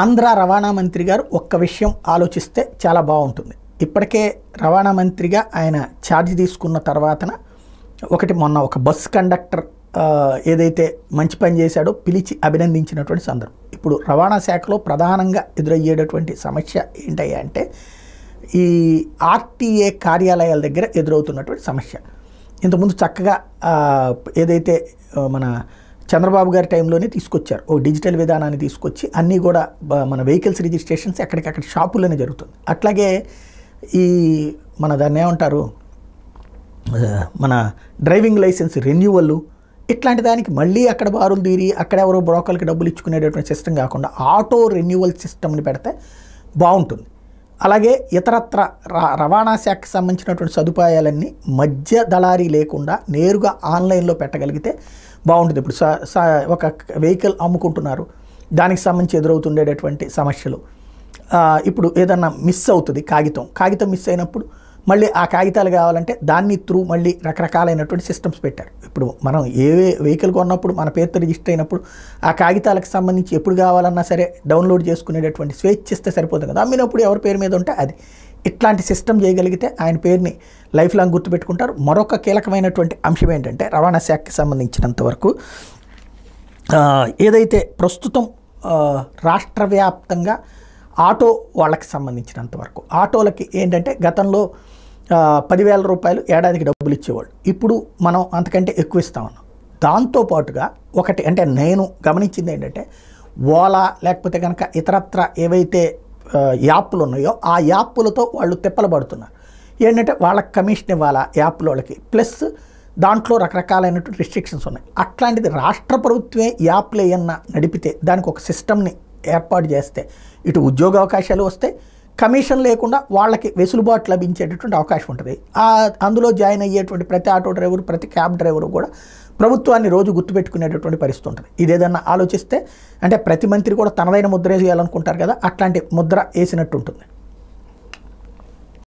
ఆంధ్ర రవాణా మంత్రి గారు ఒక్క విషయం ఆలోచిస్తే చాలా బాగుంటుంది. ఇప్పటికే రవాణా మంత్రిగా ఆయన ఛార్జ్ తీసుకున్న తర్వాతన మొన్న ఒక బస్ కండక్టర్ ఏదైతే మంచి పని చేశాడో పిలిచి అభినందించినటువంటి సందర్భం. ఇప్పుడు రవాణా శాఖలో ప్రధానంగా ఎదురయ్యేటటువంటి సమస్య ఏంటయ్యా అంటే ఈ ఆర్టీఏ కార్యాలయాల దగ్గర ఎదురవుతున్నటువంటి సమస్య. ఇంతకుముందు చక్కగా ఏదైతే మన చంద్రబాబు గారి టైంలోనే తీసుకొచ్చారు, ఓ డిజిటల్ విధానాన్ని తీసుకొచ్చి అన్నీ కూడా మన వెహికల్స్ రిజిస్ట్రేషన్స్ ఎక్కడికక్కడ షాపుల్లోనే జరుగుతుంది. అట్లాగే ఈ మన దాన్ని ఏమంటారు, మన డ్రైవింగ్ లైసెన్స్ రెన్యువల్ ఇట్లాంటి దానికి మళ్ళీ అక్కడ బారులు తీరి అక్కడ ఎవరో బ్రోకర్కి డబ్బులు ఇచ్చుకునేటటువంటి సిస్టమ్ కాకుండా ఆటో రెన్యువల్ సిస్టమ్ని పెడితే బాగుంటుంది. అలాగే ఇతరత్ర రవాణా శాఖకు సంబంధించినటువంటి సదుపాయాలన్నీ మధ్య దళారీ లేకుండా నేరుగా ఆన్లైన్లో పెట్టగలిగితే బాగుంటుంది. ఇప్పుడు ఒక వెహికల్ అమ్ముకుంటున్నారు, దానికి సంబంధించి ఎదురవుతుండేటటువంటి సమస్యలు, ఇప్పుడు ఏదన్నా మిస్ అవుతుంది, కాగితం మిస్ అయినప్పుడు మళ్ళీ ఆ కాగితాలు కావాలంటే దాన్ని త్రూ మళ్ళీ రకరకాలైనటువంటి సిస్టమ్స్ పెట్టారు. ఇప్పుడు మనం ఏ వెహికల్ కొన్నప్పుడు మన పేరుతో రిజిస్టర్ అయినప్పుడు ఆ కాగితాలకు సంబంధించి ఎప్పుడు కావాలన్నా సరే డౌన్లోడ్ చేసుకునేటటువంటి స్వేచ్ఛ ఇస్తే సరిపోతుంది కదా. అమ్మినప్పుడు ఎవరి పేరు మీద ఉంటే అది. ఇట్లాంటి సిస్టమ్ చేయగలిగితే ఆయన పేరుని లైఫ్ లాంగ్ గుర్తుపెట్టుకుంటారు. మరొక కీలకమైనటువంటి అంశం ఏంటంటే రవాణా శాఖకి సంబంధించినంత వరకు ఏదైతే ప్రస్తుతం రాష్ట్ర వ్యాప్తంగా ఆటో వాళ్ళకి సంబంధించినంత వరకు ఆటోలకి ఏంటంటే గతంలో 10,000 రూపాయలు ఏడాదికి డబ్బులు ఇచ్చేవాళ్ళు, ఇప్పుడు మనం అంతకంటే ఎక్కువ ఇస్తా ఉన్నాం. దాంతోపాటుగా ఒకటి అంటే నేను గమనించింది ఏంటంటే ఓలా లేకపోతే కనుక ఇతరత్ర ఏవైతే యాప్లు ఉన్నాయో ఆ యాప్లతో వాళ్ళు తిప్పలు పడుతున్నారు. ఏంటంటే వాళ్ళకి కమిషన్ ఇవ్వాలా యాప్ల వాళ్ళకి, ప్లస్ దాంట్లో రకరకాలైనటువంటి రిస్ట్రిక్షన్స్ ఉన్నాయి. అట్లాంటిది రాష్ట్ర ప్రభుత్వమే యాప్లు ఏమన్నా నడిపితే దానికి ఒక సిస్టమ్ని ఏర్పాటు చేస్తే ఇటు ఉద్యోగ అవకాశాలు వస్తాయి, కమిషన్ లేకుండా వాళ్ళకి వెసులుబాటు లభించేటటువంటి అవకాశం ఉంటుంది. అందులో జాయిన్ అయ్యేటువంటి ప్రతి ఆటో డ్రైవరు ప్రతి క్యాబ్ డ్రైవరు కూడా ప్రభుత్వాన్ని రోజు గుర్తుపెట్టుకునేటటువంటి పరిస్థితి ఉంటుంది. ఇదేదన్నా ఆలోచిస్తే అంటే ప్రతి మంత్రి కూడా తనదైన ముద్ర వేయాలనుకుంటారు కదా, అట్లాంటి ముద్ర వేసినట్టు ఉంటుంది.